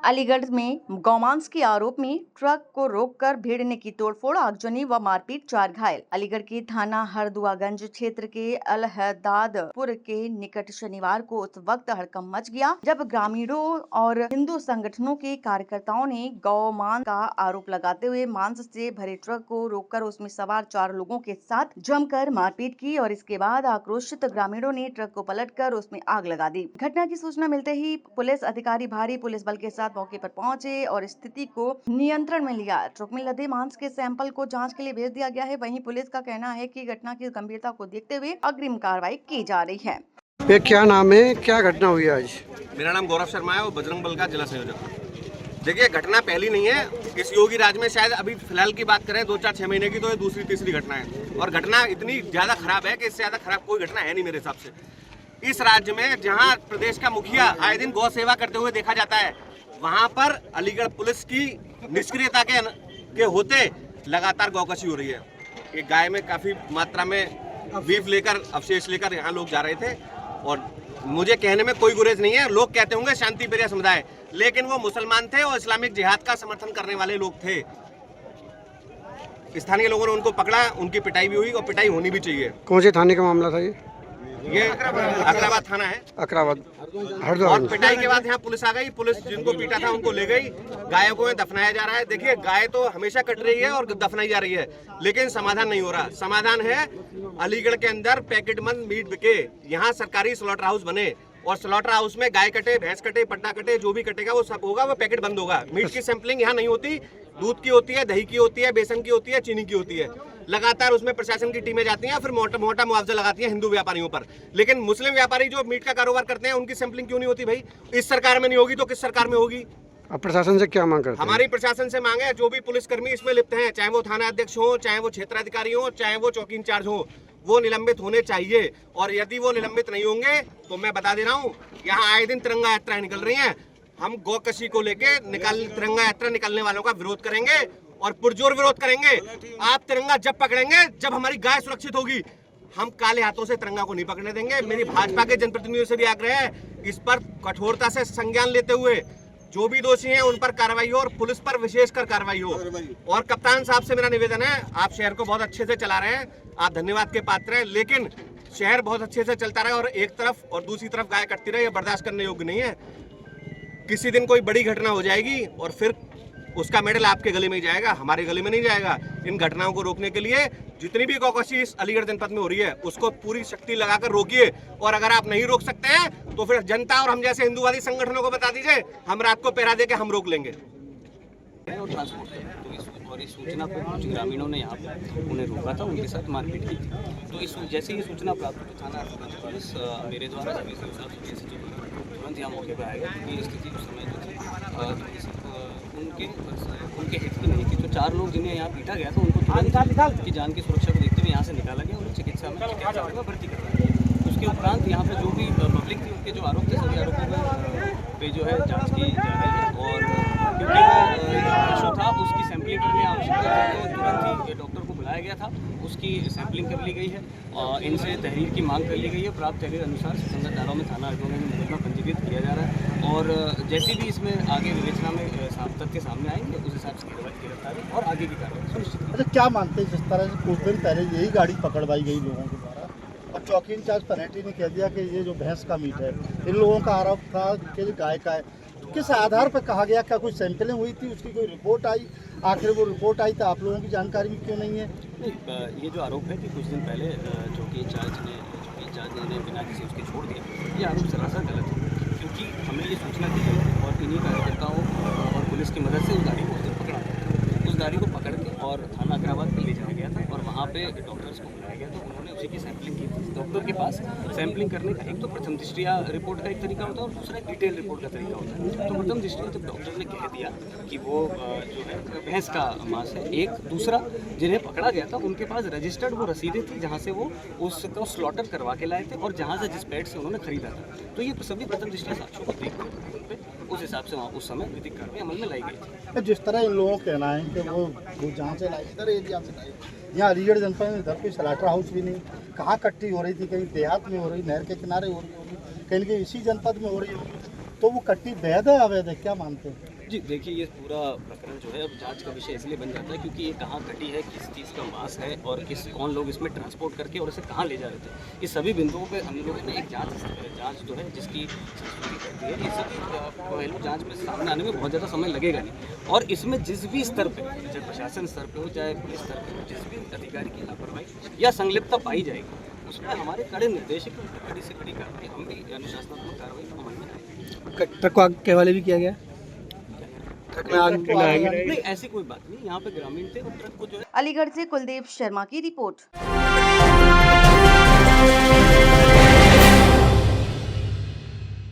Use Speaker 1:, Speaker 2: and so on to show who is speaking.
Speaker 1: अलीगढ़ में गौमांस के आरोप में ट्रक को रोककर भीड़ ने की तोड़फोड़, आगजनी व मारपीट, 4 घायल। अलीगढ़ के थाना हरदुआगंज क्षेत्र के अलहदादपुर के निकट शनिवार को उस वक्त हड़कंप मच गया जब ग्रामीणों और हिंदू संगठनों के कार्यकर्ताओं ने गौमांस का आरोप लगाते हुए मांस से भरे ट्रक को रोककर उसमें सवार 4 लोगों के साथ जमकर मारपीट की और इसके बाद आक्रोशित ग्रामीणों ने ट्रक को पलटकर उसमें आग लगा दी। घटना की सूचना मिलते ही पुलिस अधिकारी भारी पुलिस बल के साथ मौके पर पहुंचे और स्थिति को नियंत्रण में लिया। ट्रक में लदे मांस के सैंपल को जांच के लिए भेज दिया गया है। वहीं पुलिस का कहना है कि घटना की गंभीरता को देखते हुए अग्रिम कार्रवाई की जा रही है।
Speaker 2: ये क्या नाम है, क्या घटना हुई आज?
Speaker 3: मेरा नाम गौरव शर्मा है और बजरंग बल का जिला संयोजक। देखिए, घटना पहली नहीं है। इस योगी राज में शायद अभी फिलहाल की बात करें 2-4-6 महीने की, तो ये दूसरी तीसरी घटना है और घटना इतनी ज्यादा खराब है कि इससे ज्यादा खराब कोई घटना है नहीं मेरे हिसाब से। इस राज्य में जहां प्रदेश का मुखिया आए दिन गौ सेवा करते हुए देखा जाता है, वहां पर अलीगढ़ पुलिस की निष्क्रियता के होते लगातार गौकशी हो रही है। एक गाय में काफी मात्रा में बीफ लेकर, अवशेष लेकर यहाँ लोग जा रहे थे और मुझे कहने में कोई गुरेज नहीं है। लोग कहते होंगे शांति प्रिय समुदाय, लेकिन वो मुसलमान थे और इस्लामिक जिहाद का समर्थन करने वाले लोग थे। स्थानीय लोगों ने उनको पकड़ा, उनकी पिटाई भी हुई और पिटाई होनी भी चाहिए।
Speaker 2: कौन से थाने का मामला था ये
Speaker 3: अकराबाद थाना है,
Speaker 2: अकराबाद
Speaker 3: और
Speaker 2: हरदुआगंज।
Speaker 3: पिटाई के बाद यहाँ पुलिस आ गई। पुलिस जिनको पीटा था उनको ले गई। गायों को दफनाया जा रहा है। देखिए, गाय तो हमेशा कट रही है और दफनाई जा रही है, लेकिन समाधान नहीं हो रहा। समाधान है अलीगढ़ के अंदर पैकेट बंद मीट बिके, यहाँ सरकारी स्लॉटर हाउस बने और स्लॉटर हाउस में गाय कटे, भैंस कटे, पट्टा कटे, जो भी कटेगा वो सब होगा, वो पैकेट बंद होगा। मीट की सैंपलिंग यहाँ नहीं होती। दूध की होती है, दही की होती है, बेसन की होती है, चीनी की होती है। लगातार उसमें प्रशासन की टीमें जाती हैं, फिर मोटा मुआवजा लगाती हैं हिंदू व्यापारियों पर। लेकिन मुस्लिम व्यापारी जो मीट का कारोबार करते हैं, उनकी सैंपलिंग क्यों नहीं होती भाई? इस सरकार में नहीं होगी तो किस सरकार में होगी?
Speaker 2: अब प्रशासन से क्या मांग करते हैं?
Speaker 3: हमारी प्रशासन से मांग है, जो भी पुलिसकर्मी इसमें लिप्त हैं, चाहे वो थाना अध्यक्ष हो, चाहे वो क्षेत्राधिकारी हो, चाहे वो चौकी इंचार्ज हो, वो निलंबित होने चाहिए। और यदि वो निलंबित नहीं होंगे तो मैं बता दे रहा हूँ, यहाँ आए दिन तिरंगा यात्राएं निकल रही हैं। हम गौकशी को लेके तिरंगा यात्रा निकलने वालों का विरोध करेंगे और पुरजोर विरोध करेंगे। आप तिरंगा जब पकड़ेंगे जब हमारी गाय सुरक्षित होगी। हम काले हाथों से तिरंगा को नहीं पकड़ने देंगे। मेरी भाजपा के जनप्रतिनिधियों से भी आग्रह है, इस पर कठोरता से संज्ञान लेते हुए जो भी दोषी हैं उन पर कार्रवाई हो और पुलिस पर विशेषकर कार्रवाई हो। और कप्तान साहब से मेरा निवेदन है, आप शहर को बहुत अच्छे से चला रहे हैं, आप धन्यवाद के पात्र हैं, लेकिन शहर बहुत अच्छे से चलता रहे और एक तरफ और दूसरी तरफ गाय कटती रहे, ये बर्दाश्त करने योग्य नहीं है। किसी दिन कोई बड़ी घटना हो जाएगी और फिर उसका मेडल आपके गले में ही जाएगा, हमारे गले में नहीं जाएगा। इन घटनाओं को रोकने के लिए जितनी भी गौकशी इस अलीगढ़ जनपद में हो रही है, उसको पूरी शक्ति लगाकर रोकिए। और अगर आप नहीं रोक सकते हैं तो फिर जनता और हम जैसे हिंदूवादी संगठनों को बता दीजिए, हम रात को पहरा देके हम रोक लेंगे।
Speaker 4: और इस सूचना पर कुछ ग्रामीणों ने यहाँ पर उन्हें रोका था, उनके साथ मारपीट की थी। तो जैसे ही सूचना प्राप्त हुई, थाना पुलिस मेरे द्वारा तुरंत यहाँ मौके पर आएगा, क्योंकि स्थिति उस समय जो थी उनके हित की नहीं थी। तो 4 लोग जिन्हें यहाँ पीटा गया था, उनको तुरंत की जान की सुरक्षा को देखते हुए यहाँ से निकाला गया, उन्हें चिकित्सा में भर्ती कराया गया। उसके उपरांत यहाँ पर जो भी पब्लिक थी, उनके जो आरोप थे, सभी आरोपों पे जो है जाँच की जा रही है। और क्योंकि वो इशू था, उसकी सैंपलिंग करने की आवश्यकता थी, तो तुरंत ही डॉक्टर को बुलाया गया था, उसकी सैंपलिंग कर ली गई है और इनसे तहरीर की मांग कर ली गई है। प्राप्त तहरीर अनुसार सुसंगत धाराओं में थाना हरदोई में मुकदमा पंजीकृत किया जा रहा है और जैसे भी इसमें आगे विवेचना में तथ्य सामने आएंगे, उस हिसाब से गिरफ्तारी और आगे की कार्रवाई सुनिश्चित।
Speaker 5: अच्छा, क्या मानते हैं, जिस तरह से कुछ दिन पहले यही गाड़ी पकड़वाई गई लोगों के द्वारा और चौकी इंचार्ज पनेटी ने कह दिया कि ये जो भैंस का मीट है, इन लोगों का आरोप था कि गाय का है, तो किस आधार पर कहा गया? क्या कोई सैंपलिंग हुई थी, उसकी कोई रिपोर्ट आई? आखिर वो रिपोर्ट आई तो आप लोगों की जानकारी में क्यों नहीं है?
Speaker 4: नहीं, ये जो आरोप है कि कुछ दिन पहले चौकी इंचार्ज ने बिना किसी उसके छोड़ दिया, ये आरोप सरासर गलत है। क्योंकि हमें ये सूचना दी गई और इन्हीं कार्यकर्ताओं और पुलिस की मदद से उस गाड़ी को उस दिन पकड़ा गया। उस गाड़ी को पकड़ के और थाना अकराबाद पर ले जाया गया था और वहाँ पे डॉक्टर्स को बुलाया गया, तो उन्होंने उसी की सैंपलिंग की थी। डॉक्टर के पास सैंपलिंग करने का एक तो प्रथम दृष्टिया रिपोर्ट का एक तरीका होता है और दूसरा डिटेल रिपोर्ट का तरीका होता है। तो प्रथम दृष्टिया जब डॉक्टर ने कह दिया कि वो जो है भैंस का मांस है, एक दूसरा जिन्हें पकड़ा गया था उनके पास रजिस्टर्ड वो रसीदें थी जहाँ से वो उसको स्लॉटर करवा के लाए थे और जहाँ से जिस पेट से उन्होंने खरीदा था। तो ये सभी प्रथम दृष्टिया साक्ष्यों को देखते उस हिसाब से वहाँ उस समय विधिक कार्रवाई अमल में लाई गई थी।
Speaker 5: जिस तरह इन लोगों का कहना है कि वो जहाँ से लाई, इधर एरिया से लाई, यहाँ अलीगढ़ जनपद में इधर कोई स्लॉटर हाउस भी नहीं, कहाँ कट्टी हो रही थी? कहीं देहात में हो रही, नहर के किनारे हो रही होगी, कहीं इसी जनपद में हो रही होगी, तो वो कट्टी वैध है अवैध है, क्या मानते हैं?
Speaker 4: जी देखिए, ये पूरा प्रकरण जो है अब जांच का विषय इसलिए बन जाता है क्योंकि ये कहाँ घटी है, किस चीज़ का मास है और कौन लोग इसमें ट्रांसपोर्ट करके और इसे कहाँ ले जा रहे थे। इस सभी बिंदुओं पे हम लोगों ने एक जांच जो है जिसकी संस्कृति करती है, ये सभी पहलू जांच में सामने आने में बहुत ज़्यादा समय लगेगा नहीं। और इसमें जिस भी स्तर पर, चाहे प्रशासन स्तर पर हो, चाहे पुलिस स्तर पर हो, जिस भी अधिकारी की लापरवाही या संलिप्तता पाई जाएगी उसमें हमारे कड़े निर्देश है कि कड़ी से कड़ी कार्रवाई, हम भी अनुशासनात्मक कार्रवाई अमल में लाएंगे।
Speaker 6: ट्रक को आग के हवाले भी किया गया, ट्रक में आग लगाई गई।
Speaker 4: नहीं, ऐसी कोई बात नहीं, यहाँ पे ग्रामीण थे और ट्रक को जो है।
Speaker 1: अलीगढ़ से कुलदीप शर्मा की रिपोर्ट।